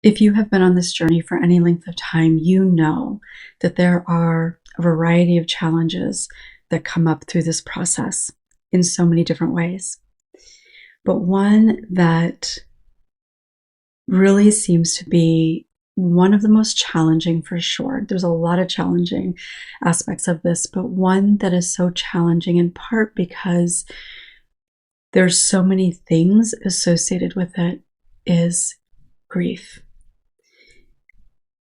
If you have been on this journey for any length of time, you know that there are a variety of challenges that come up through this process in so many different ways. But one that really seems to be one of the most challenging for sure. There's a lot of challenging aspects of this, but one that is so challenging in part because there's so many things associated with it is grief.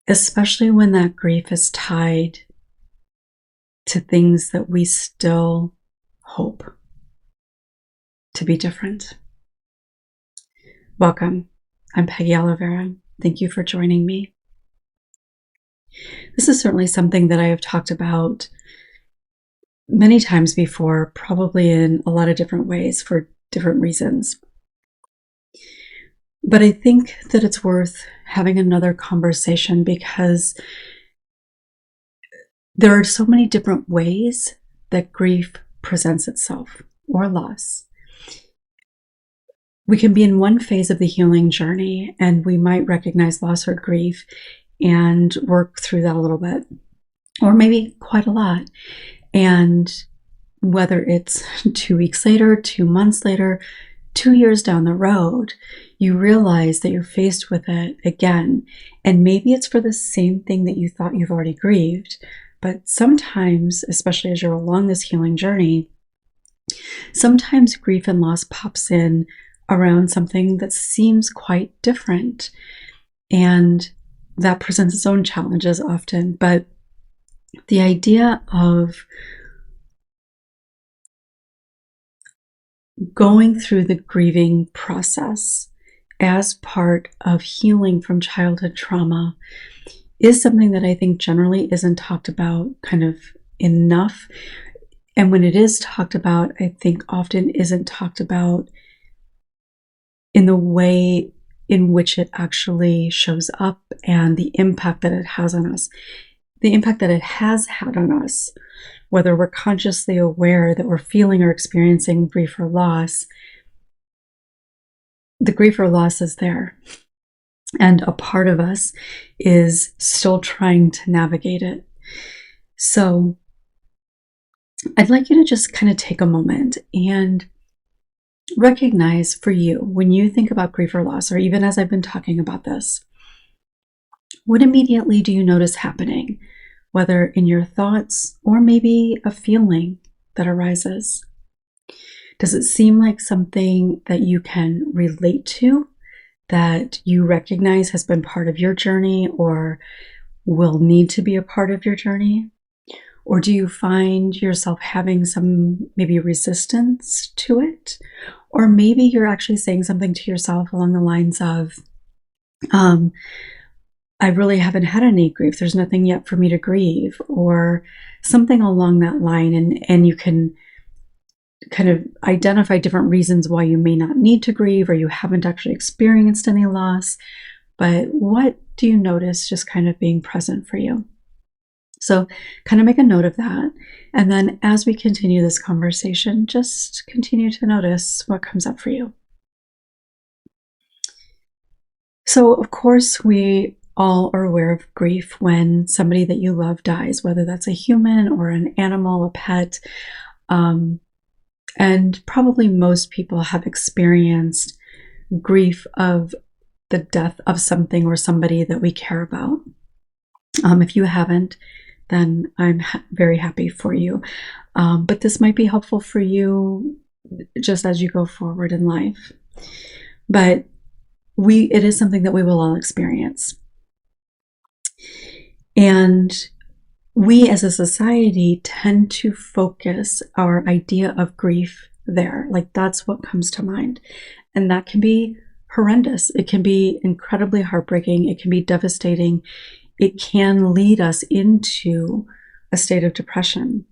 Especially when that grief is tied to things that we still hope to be different. Welcome. I'm Peggy Oliveira. Thank you for joining me. This is certainly something that I have talked about many times before, probably in a lot of different ways for different reasons. But I think that it's worth having another conversation because there are so many different ways that grief presents itself or loss. We can be in one phase of the healing journey and we might recognize loss or grief and work through that a little bit, or maybe quite a lot. And whether it's 2 weeks later, 2 months later, 2 years down the road, you realize that you're faced with it again. And maybe it's for the same thing that you thought you've already grieved. But sometimes, especially as you're along this healing journey, sometimes grief and loss pops in around something that seems quite different. And that presents its own challenges often. But the idea of going through the grieving process as part of healing from childhood trauma is something that I think generally isn't talked about kind of enough. And when it is talked about, I think often isn't talked about in the way in which it actually shows up and the impact that it has on us. The impact that it has had on us, whether we're consciously aware that we're feeling or experiencing grief or loss, the grief or loss is there. And a part of us is still trying to navigate it. So I'd like you to just kind of take a moment and recognize for you, when you think about grief or loss, or even as I've been talking about this, what immediately do you notice happening? Whether in your thoughts or maybe a feeling that arises. Does it seem like something that you can relate to, that you recognize has been part of your journey or will need to be a part of your journey? Or do you find yourself having some maybe resistance to it? Or maybe you're actually saying something to yourself along the lines of, I really haven't had any grief. There's nothing yet for me to grieve, or something along that line. And you can kind of identify different reasons why you may not need to grieve, or you haven't actually experienced any loss. But what do you notice just kind of being present for you? So kind of make a note of that. And then as we continue this conversation, just continue to notice what comes up for you. So of course, we all are aware of grief when somebody that you love dies, whether that's a human or an animal, a pet. And probably most people have experienced grief of the death of something or somebody that we care about. If you haven't, then I'm very happy for you. But this might be helpful for you just as you go forward in life. But it is something that we will all experience. And we as a society tend to focus our idea of grief there. Like that's what comes to mind. And that can be horrendous. It can be incredibly heartbreaking. It can be devastating. It can lead us into a state of depression.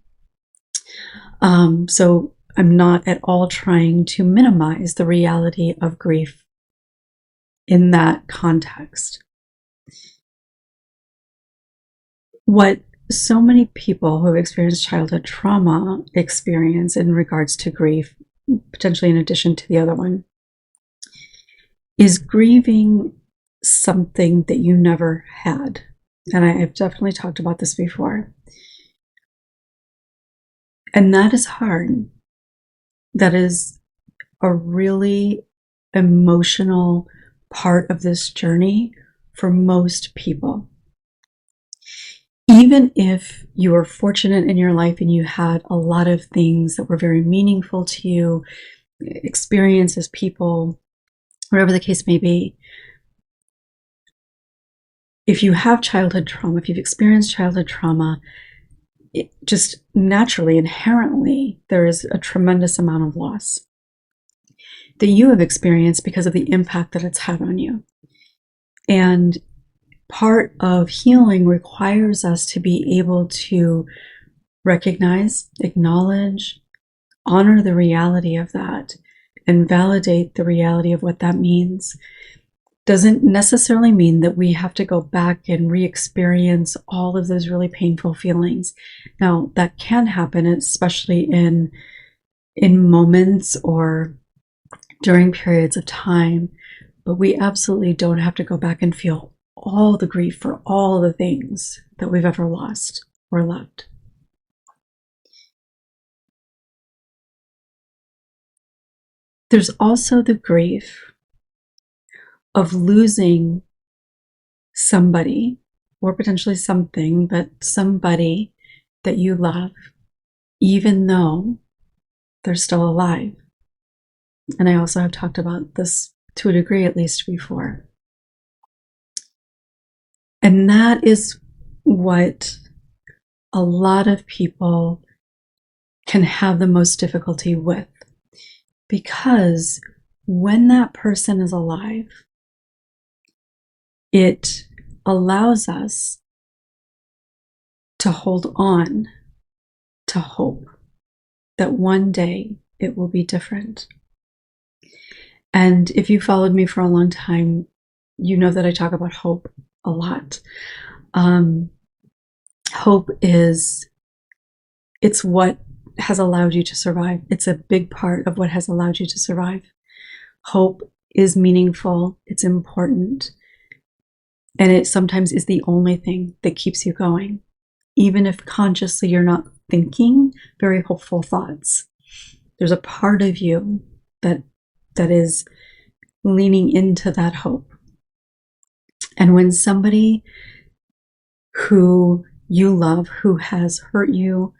So I'm not at all trying to minimize the reality of grief in that context. What so many people who have experienced childhood trauma experience in regards to grief, potentially in addition to the other one, is grieving something that you never had. And I've definitely talked about this before. And that is hard. That is a really emotional part of this journey for most people. Even if you were fortunate in your life and you had a lot of things that were very meaningful to you, experiences, people, whatever the case may be, if you have childhood trauma, if you've experienced childhood trauma, it just naturally, inherently, there is a tremendous amount of loss that you have experienced because of the impact that it's had on you. And part of healing requires us to be able to recognize, acknowledge, honor the reality of that, and validate the reality of what that means. Doesn't necessarily mean that we have to go back and re-experience all of those really painful feelings. Now, that can happen, especially in moments or during periods of time, but we absolutely don't have to go back and feel all the grief for all the things that we've ever lost or loved. There's also the grief of losing somebody, or potentially something, but somebody that you love, even though they're still alive. And I also have talked about this to a degree, at least before. And that is what a lot of people can have the most difficulty with. Because when that person is alive, it allows us to hold on to hope that one day it will be different. And if you followed me for a long time, you know that I talk about hope a lot. Hope it's what has allowed you to survive. It's a big part of what has allowed you to survive. Hope is meaningful, it's important, and it sometimes is the only thing that keeps you going. Even if consciously you're not thinking very hopeful thoughts, there's a part of you that is leaning into that hope. And when somebody who you love, who has hurt you,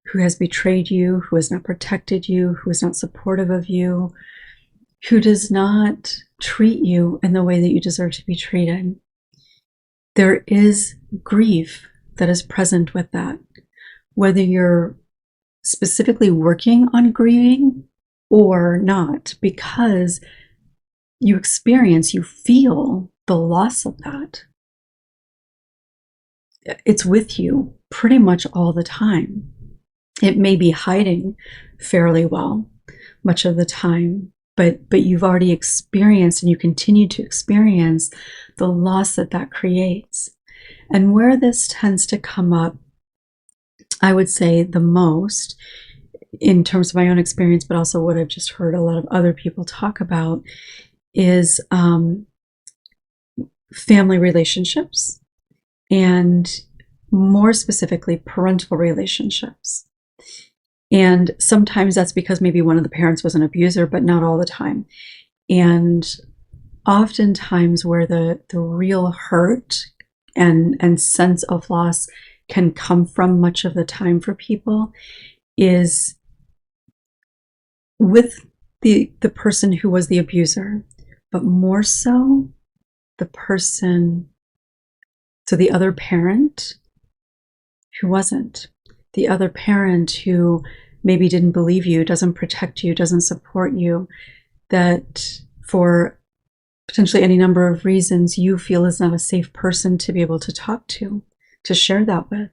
who has betrayed you, who has not protected you, who is not supportive of you, who does not treat you in the way that you deserve to be treated, there is grief that is present with that. Whether you're specifically working on grieving or not, because you feel the loss of that. It's with you pretty much all the time. It may be hiding fairly well much of the time, but you've already experienced and you continue to experience the loss that creates. And where this tends to come up, I would say the most, in terms of my own experience, but also what I've just heard a lot of other people talk about, is family relationships, and more specifically, parental relationships. And sometimes that's because maybe one of the parents was an abuser, but not all the time. And oftentimes where the real hurt and sense of loss can come from much of the time for people is with the person who was the abuser, but more so the person, so the other parent who wasn't, the other parent who maybe didn't believe you, doesn't protect you, doesn't support you, that for potentially any number of reasons you feel is not a safe person to be able to talk to share that with.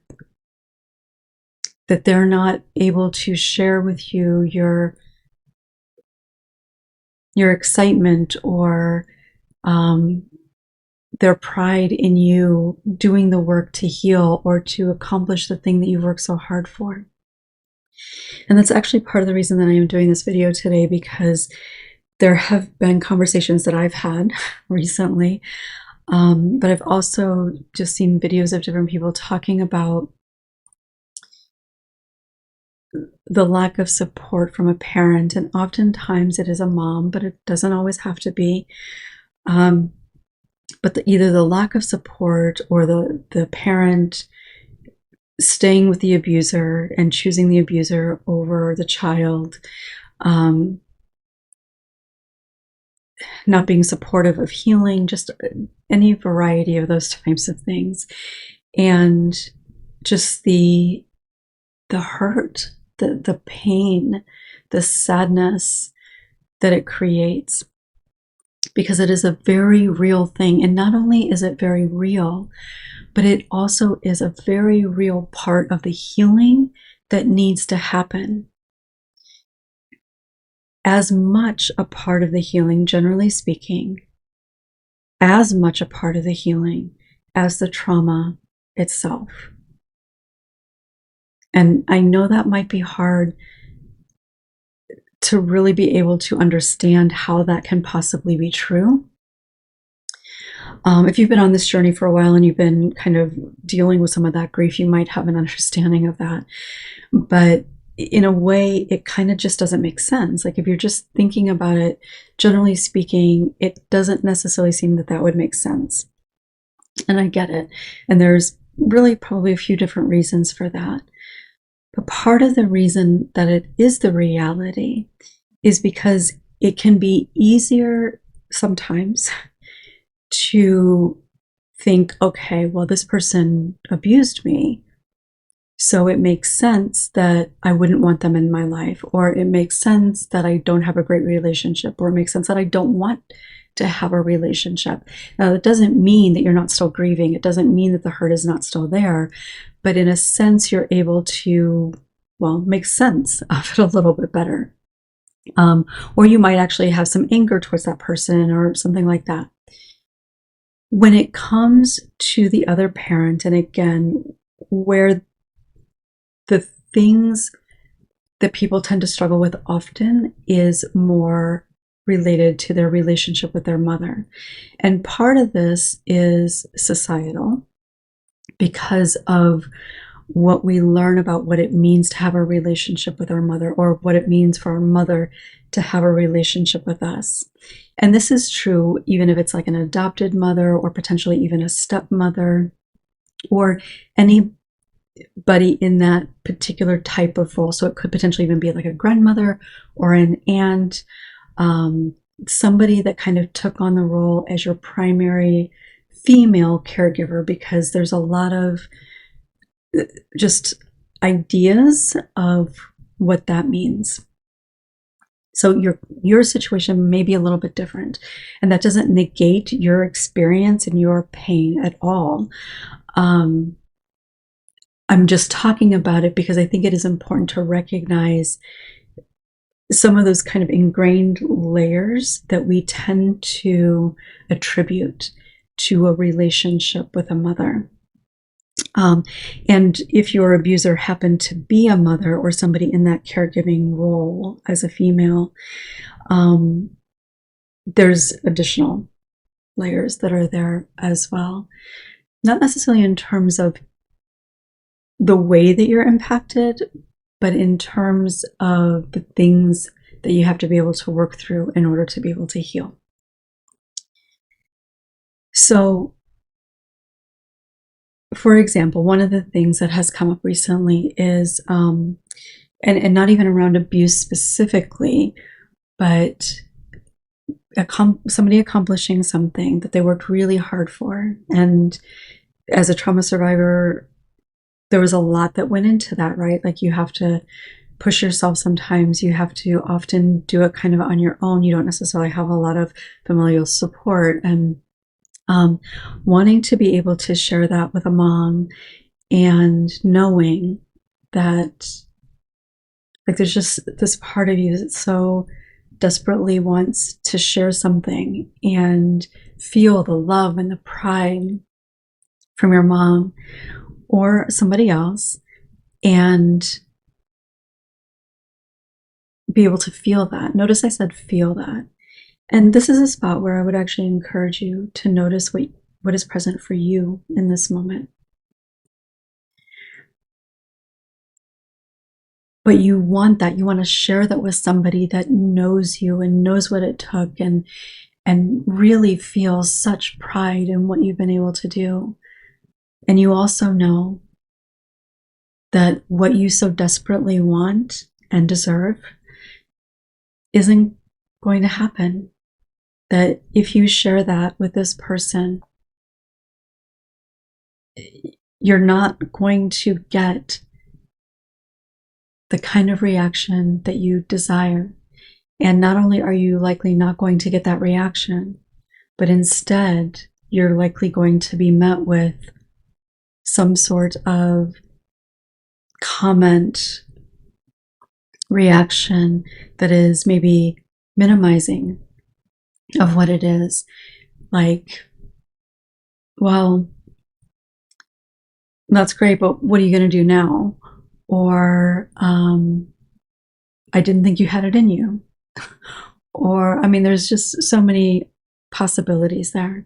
That they're not able to share with you your excitement or their pride in you doing the work to heal or to accomplish the thing that you've worked so hard for. And that's actually part of the reason that I am doing this video today, because there have been conversations that I've had recently But I've also just seen videos of different people talking about the lack of support from a parent, and oftentimes it is a mom, but it doesn't always have to be. But either the lack of support or the parent staying with the abuser and choosing the abuser over the child, not being supportive of healing, just any variety of those types of things. And just the hurt, the pain, the sadness that it creates, because it is a very real thing. And not only is it very real, but it also is a very real part of the healing that needs to happen. As much a part of the healing, generally speaking, as much a part of the healing as the trauma itself. And I know that might be hard to really be able to understand how that can possibly be true. If you've been on this journey for a while and you've been kind of dealing with some of that grief, you might have an understanding of that. But in a way, it kind of just doesn't make sense. Like if you're just thinking about it, generally speaking, it doesn't necessarily seem that that would make sense. And I get it. And there's really probably a few different reasons for that. But part of the reason that it is the reality is because it can be easier sometimes to think, okay, well, this person abused me, so it makes sense that I wouldn't want them in my life, or it makes sense that I don't have a great relationship, or it makes sense that I don't want to have a relationship. Now, it doesn't mean that you're not still grieving. It doesn't mean that the hurt is not still there. But in a sense, you're able to, well, make sense of it a little bit better. Or you might actually have some anger towards that person or something like that. When it comes to the other parent, and again, where the things that people tend to struggle with often is more related to their relationship with their mother. And part of this is societal, because of what we learn about what it means to have a relationship with our mother, or what it means for our mother to have a relationship with us. And this is true even if it's like an adopted mother, or potentially even a stepmother, or anybody in that particular type of role. So it could potentially even be like a grandmother or an aunt, somebody that kind of took on the role as your primary female caregiver, because there's a lot of just ideas of what that means. So your situation may be a little bit different, and that doesn't negate your experience and your pain at all. I'm just talking about it because I think it is important to recognize some of those kind of ingrained layers that we tend to attribute to a relationship with a mother. And if your abuser happened to be a mother or somebody in that caregiving role as a female, there's additional layers that are there as well. Not necessarily in terms of the way that you're impacted, but in terms of the things that you have to be able to work through in order to be able to heal. So, for example, one of the things that has come up recently is, and not even around abuse specifically, but somebody accomplishing something that they worked really hard for. And as a trauma survivor, there was a lot that went into that, right? Like you have to push yourself sometimes. You have to often do it kind of on your own. You don't necessarily have a lot of familial support. And wanting to be able to share that with a mom, and knowing that like there's just this part of you that so desperately wants to share something and feel the love and the pride from your mom or somebody else, and be able to feel that. Notice I said feel that. And this is a spot where I would actually encourage you to notice what what is present for you in this moment. But you want that. You want to share that with somebody that knows you and knows what it took, and really feels such pride in what you've been able to do. And you also know that what you so desperately want and deserve isn't going to happen. That if you share that with this person, you're not going to get the kind of reaction that you desire. And not only are you likely not going to get that reaction, but instead you're likely going to be met with some sort of comment, reaction that is maybe minimizing of what it is. Like, well, that's great, but what are you going to do now? Or, I didn't think you had it in you. Or, I mean, there's just so many possibilities there.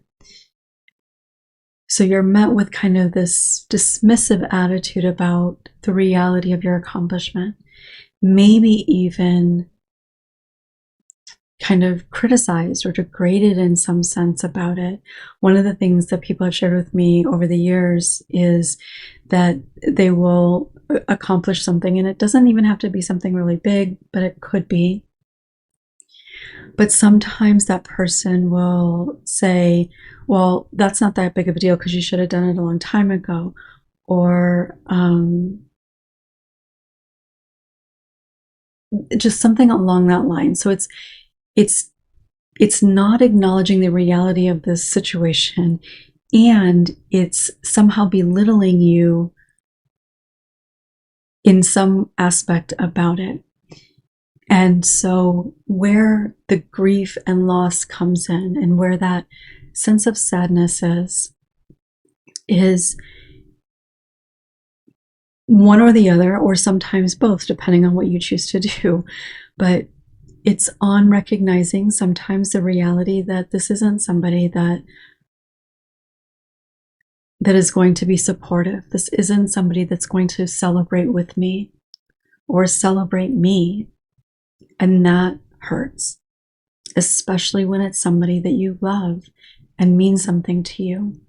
So you're met with kind of this dismissive attitude about the reality of your accomplishment. Maybe even kind of criticized or degraded in some sense about it. One of the things that people have shared with me over the years is that they will accomplish something, and it doesn't even have to be something really big, but it could be. But sometimes that person will say, well, that's not that big of a deal because you should have done it a long time ago. Or just something along that line. So it's not acknowledging the reality of this situation, and it's somehow belittling you in some aspect about it. And so where the grief and loss comes in, and where that sense of sadness is one or the other, or sometimes both, depending on what you choose to do. But it's on recognizing sometimes the reality that this isn't somebody that is going to be supportive. This isn't somebody that's going to celebrate with me or celebrate me. And that hurts, especially when it's somebody that you love and means something to you.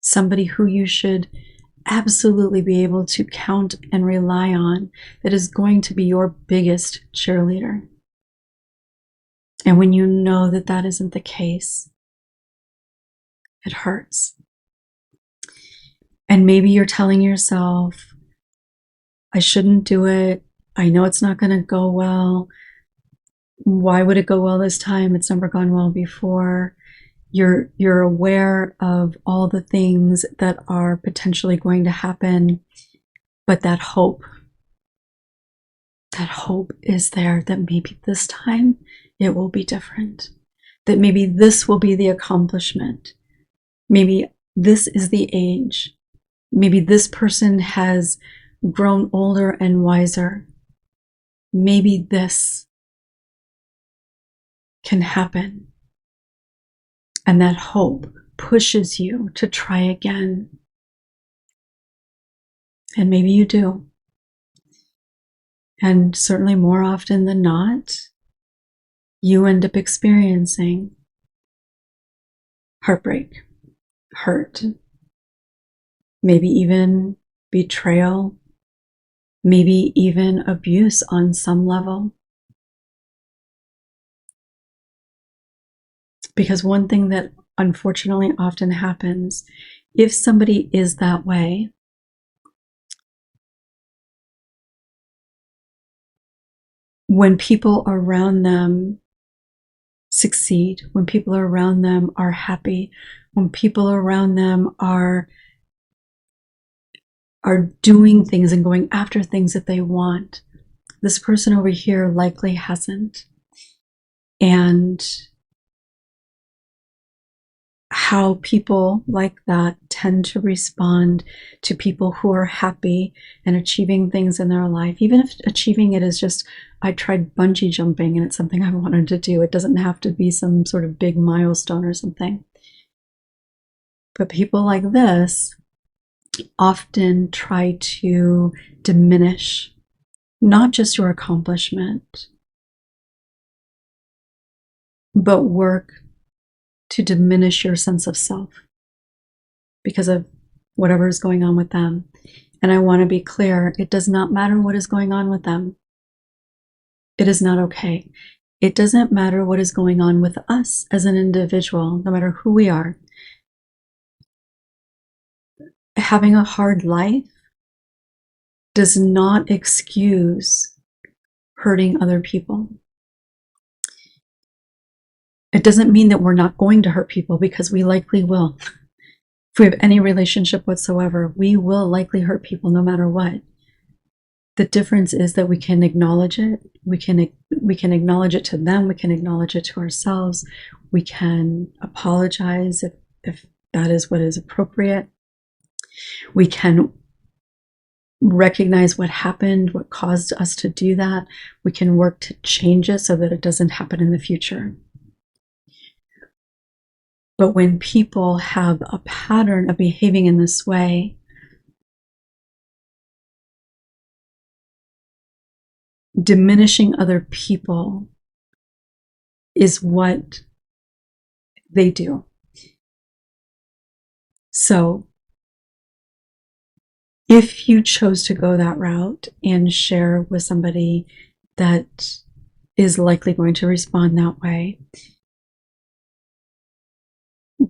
Somebody who you should absolutely be able to count and rely on, that is going to be your biggest cheerleader. And when you know that that isn't the case, it hurts. And maybe you're telling yourself, I shouldn't do it. I know it's not going to go well. Why would it go well this time? It's never gone well before. You're aware of all the things that are potentially going to happen, but that hope is there that maybe this time it will be different. That maybe this will be the accomplishment. Maybe this is the age. Maybe this person has grown older and wiser. Maybe this can happen. And that hope pushes you to try again. And maybe you do. And certainly more often than not, you end up experiencing heartbreak, hurt, maybe even betrayal, maybe even abuse on some level. Because one thing that unfortunately often happens, if somebody is that way, when people around them succeed, when people around them are happy, when people around them are doing things and going after things that they want, this person over here likely hasn't. And how people like that tend to respond to people who are happy and achieving things in their life, even if achieving it is just, I tried bungee jumping and it's something I wanted to do. It doesn't have to be some sort of big milestone or something. But people like this often try to diminish not just your accomplishment, but work to diminish your sense of self because of whatever is going on with them. And I want to be clear, it does not matter what is going on with them. It is not okay. It doesn't matter what is going on with us as an individual, no matter who we are. Having a hard life does not excuse hurting other people. It doesn't mean that we're not going to hurt people, because we likely will. If we have any relationship whatsoever, we will likely hurt people no matter what. The difference is that we can acknowledge it. We can acknowledge it to them. We can acknowledge it to ourselves. We can apologize if that is what is appropriate. We can recognize what happened, what caused us to do that. We can work to change it so that it doesn't happen in the future. But when people have a pattern of behaving in this way, diminishing other people is what they do. So if you chose to go that route and share with somebody that is likely going to respond that way,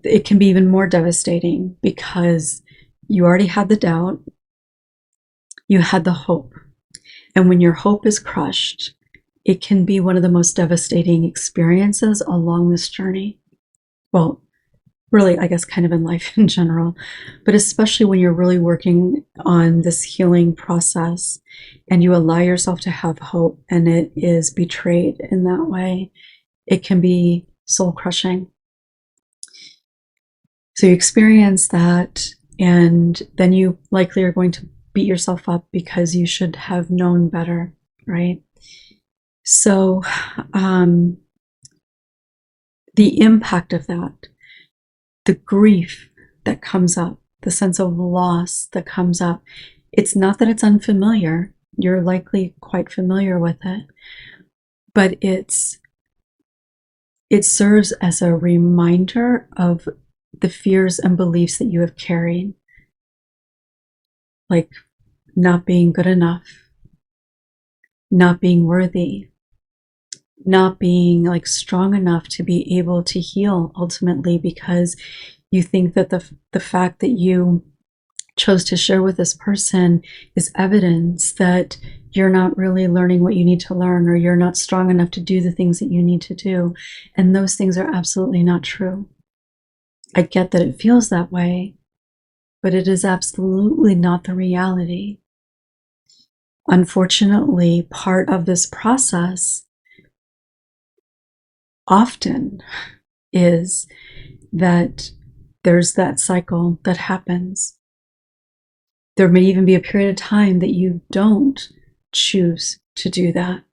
it can be even more devastating, because you already had the doubt, you had the hope. And when your hope is crushed, it can be one of the most devastating experiences along this journey. Well, really, I guess kind of in life in general, but especially when you're really working on this healing process and you allow yourself to have hope and it is betrayed in that way, it can be soul crushing. So you experience that, and then you likely are going to beat yourself up because you should have known better, right? So the impact of that, the grief that comes up, the sense of loss that comes up, it's not that it's unfamiliar. You're likely quite familiar with it, but it serves as a reminder of the fears and beliefs that you have carried, like not being good enough, not being worthy, not being like strong enough to be able to heal ultimately, because you think that the fact that you chose to share with this person is evidence that you're not really learning what you need to learn, or you're not strong enough to do the things that you need to do. And those things are absolutely not true. I get that it feels that way, but it is absolutely not the reality. Unfortunately, part of this process often is that there's that cycle that happens. There may even be a period of time that you don't choose to do that.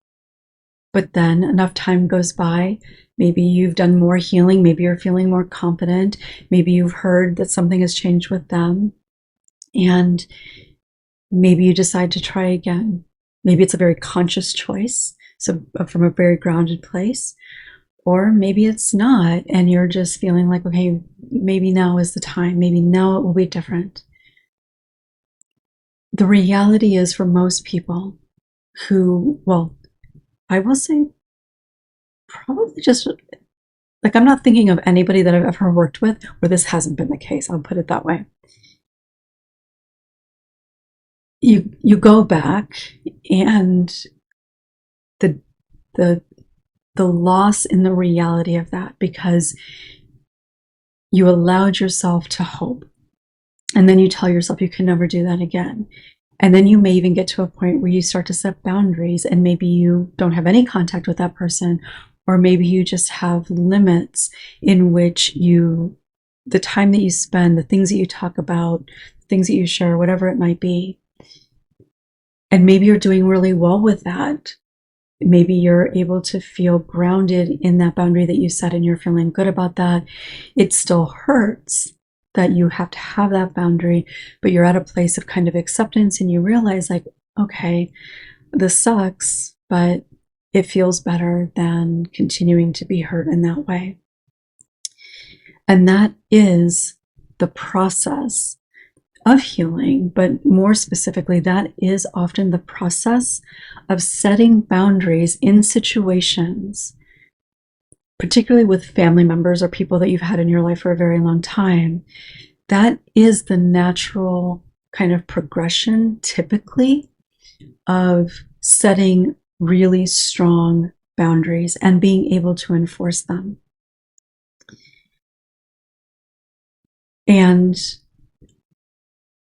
But then enough time goes by, maybe you've done more healing, maybe you're feeling more confident, maybe you've heard that something has changed with them, and maybe you decide to try again. Maybe it's a very conscious choice, so from a very grounded place, or maybe it's not, and you're just feeling like, okay, maybe now is the time, maybe now it will be different. The reality is, for most people who, well, I will say probably just, like, I'm not thinking of anybody that I've ever worked with where this hasn't been the case. I'll put it that way. You go back, and the loss in the reality of that, because you allowed yourself to hope, and then you tell yourself you can never do that again. And then you may even get to a point where you start to set boundaries, and maybe you don't have any contact with that person, or maybe you just have limits in which the time that you spend, the things that you talk about, the things that you share, whatever it might be. And maybe you're doing really well with that. Maybe you're able to feel grounded in that boundary that you set, and you're feeling good about that. It still hurts, that you have to have that boundary, but you're at a place of kind of acceptance and you realize, like, okay, this sucks, but it feels better than continuing to be hurt in that way. And that is the process of healing, but more specifically, that is often the process of setting boundaries in situations, particularly with family members or people that you've had in your life for a very long time. That is the natural kind of progression, typically, of setting really strong boundaries and being able to enforce them. And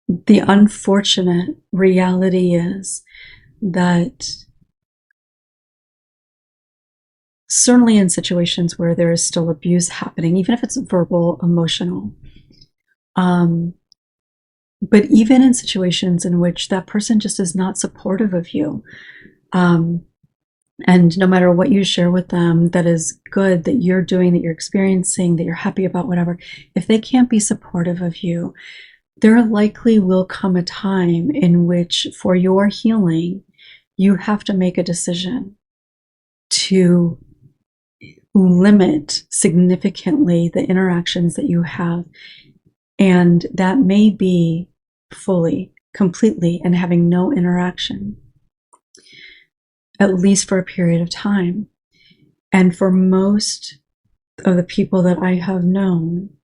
the unfortunate reality is that certainly in situations where there is still abuse happening, even if it's verbal, emotional, but even in situations in which that person just is not supportive of you, and no matter what you share with them that is good, that you're doing, that you're experiencing, that you're happy about, whatever, if they can't be supportive of you, there likely will come a time in which, for your healing, you have to make a decision to limit significantly the interactions that you have. And that may be fully, completely, and having no interaction, at least for a period of time. And for most of the people that I have known,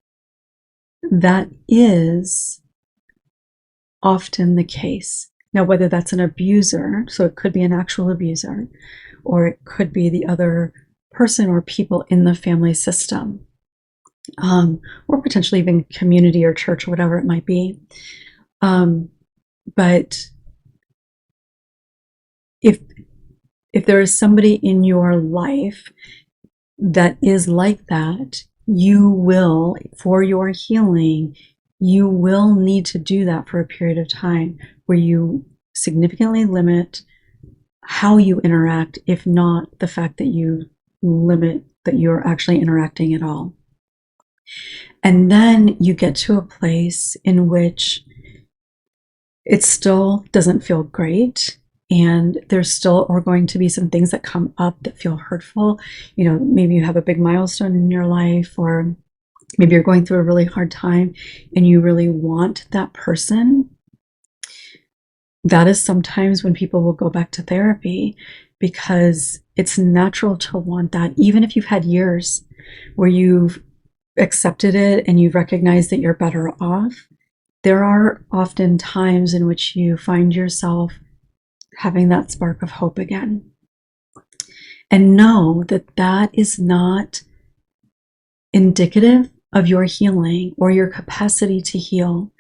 that is often the case. Now, whether that's an abuser, so it could be an actual abuser, or it could be the other person or people in the family system, or potentially even community or church or whatever it might be. But if there is somebody in your life that is like that, you will, for your healing, you will need to do that for a period of time where you significantly limit how you interact, if not the fact that you limit that you're actually interacting at all. And then you get to a place in which it still doesn't feel great, and there's still are going to be some things that come up that feel hurtful. You know, maybe you have a big milestone in your life, or maybe you're going through a really hard time and you really want that person. That is sometimes when people will go back to therapy, because it's natural to want that, even if you've had years where you've accepted it and you've recognized that you're better off. There are often times in which you find yourself having that spark of hope again. And know that that is not indicative of your healing or your capacity to heal.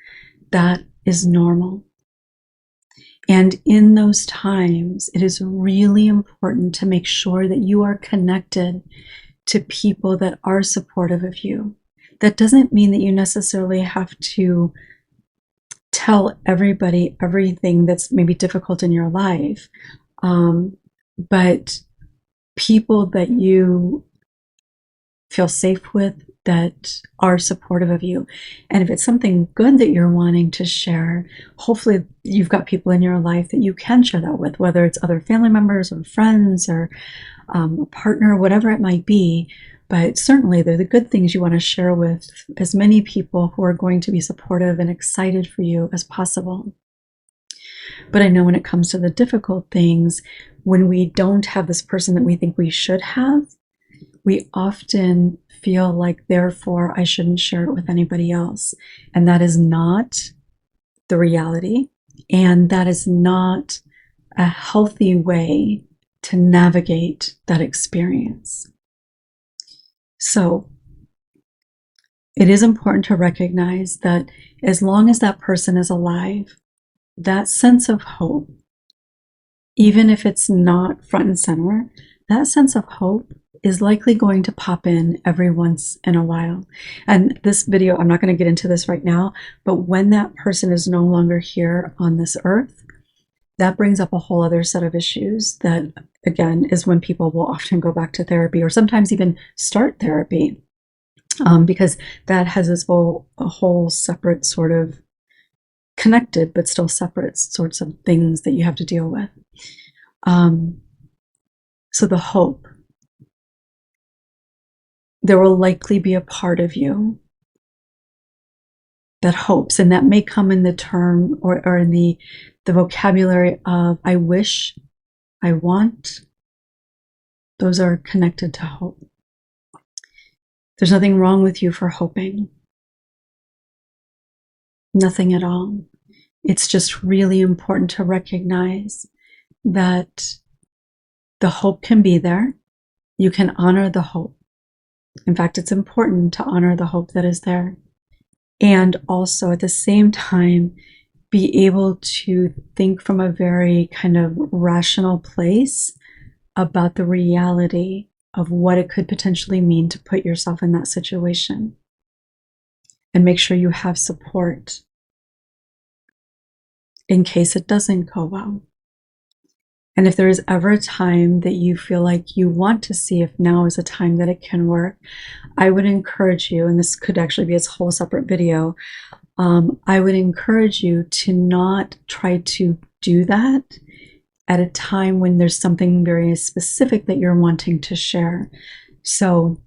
That is normal. And in those times, it is really important to make sure that you are connected to people that are supportive of you. That doesn't mean that you necessarily have to tell everybody everything that's maybe difficult in your life, but people that you feel safe with, that are supportive of you. And if it's something good that you're wanting to share, hopefully you've got people in your life that you can share that with, whether it's other family members or friends or a partner, whatever it might be. But certainly they're the good things you want to share with as many people who are going to be supportive and excited for you as possible. But I know when it comes to the difficult things, when we don't have this person that we think we should have, we often feel like, therefore, I shouldn't share it with anybody else. And that is not the reality. And that is not a healthy way to navigate that experience. So it is important to recognize that as long as that person is alive, that sense of hope, even if it's not front and center, that sense of hope is likely going to pop in every once in a while. And this video, I'm not going to get into this right now, but when that person is no longer here on this earth, that brings up a whole other set of issues that, again, is when people will often go back to therapy or sometimes even start therapy. because that has a whole separate sort of connected but still separate sorts of things that you have to deal with. So the hope, there will likely be a part of you that hopes, and that may come in the term or in the vocabulary of I wish, I want. Those are connected to hope. There's nothing wrong with you for hoping. Nothing at all. It's just really important to recognize that the hope can be there. You can honor the hope. In fact, it's important to honor the hope that is there. And also at the same time, be able to think from a very kind of rational place about the reality of what it could potentially mean to put yourself in that situation. And make sure you have support in case it doesn't go well. And if there is ever a time that you feel like you want to see if now is a time that it can work, I would encourage you, and this could actually be its whole separate video, I would encourage you to not try to do that at a time when there's something very specific that you're wanting to share. So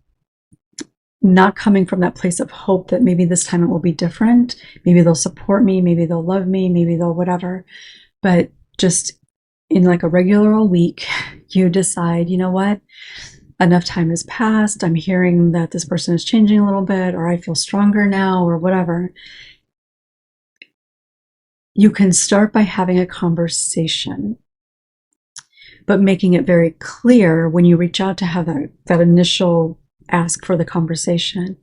not coming from that place of hope that maybe this time it will be different, maybe they'll support me, maybe they'll love me, maybe they'll whatever, but just in like a regular old week, you decide, you know what, enough time has passed, I'm hearing that this person is changing a little bit, or I feel stronger now, or whatever. You can start by having a conversation, but making it very clear when you reach out to have that initial ask for the conversation,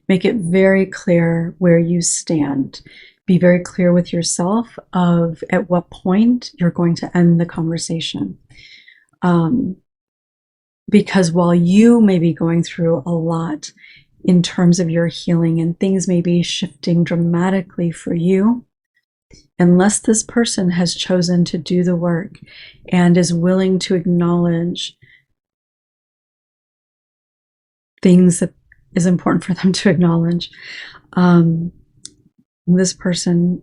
make it very clear where you stand. Be very clear with yourself of at what point you're going to end the conversation. Because while you may be going through a lot in terms of your healing and things may be shifting dramatically for you, unless this person has chosen to do the work and is willing to acknowledge things that is important for them to acknowledge, this person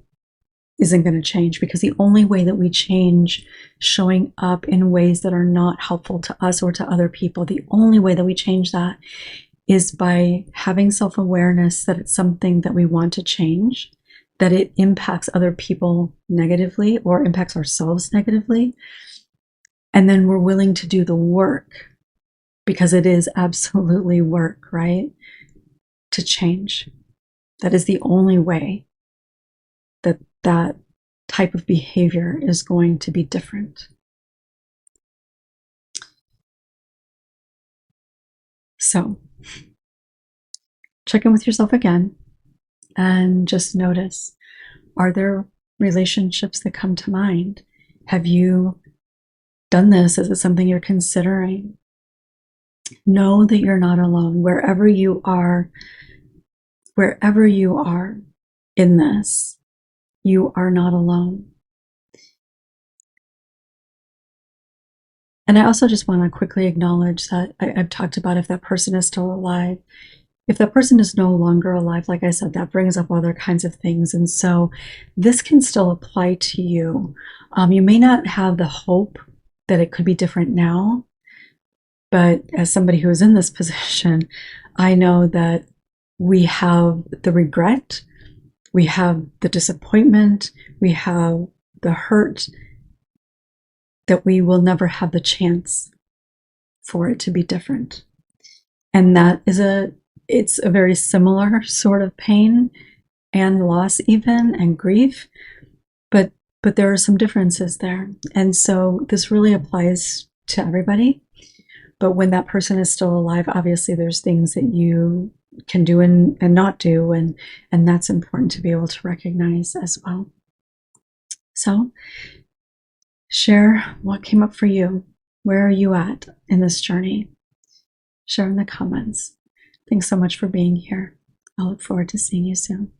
isn't going to change, because the only way that we change showing up in ways that are not helpful to us or to other people, the only way that we change that is by having self-awareness that it's something that we want to change, that it impacts other people negatively or impacts ourselves negatively. And then we're willing to do the work, because it is absolutely work, right? To change. That is the only way that that type of behavior is going to be different. So check in with yourself again and just notice, are there relationships that come to mind? Have you done this? Is it something you're considering? Know that you're not alone. Wherever you are in this, you are not alone. And I also just want to quickly acknowledge that I've talked about if that person is still alive. If that person is no longer alive, like I said, that brings up other kinds of things. And so this can still apply to you. You may not have the hope that it could be different now, but as somebody who is in this position, I know that we have the regret, we have the disappointment, we have the hurt, that we will never have the chance for it to be different. And that is it's a very similar sort of pain and loss even, and grief, but there are some differences there. And so this really applies to everybody. But when that person is still alive, obviously there's things that you can do and not do, and that's important to be able to recognize as well. So share what came up for you. Where are you at in this journey? Share in the comments. Thanks so much for being here. I look forward to seeing you soon.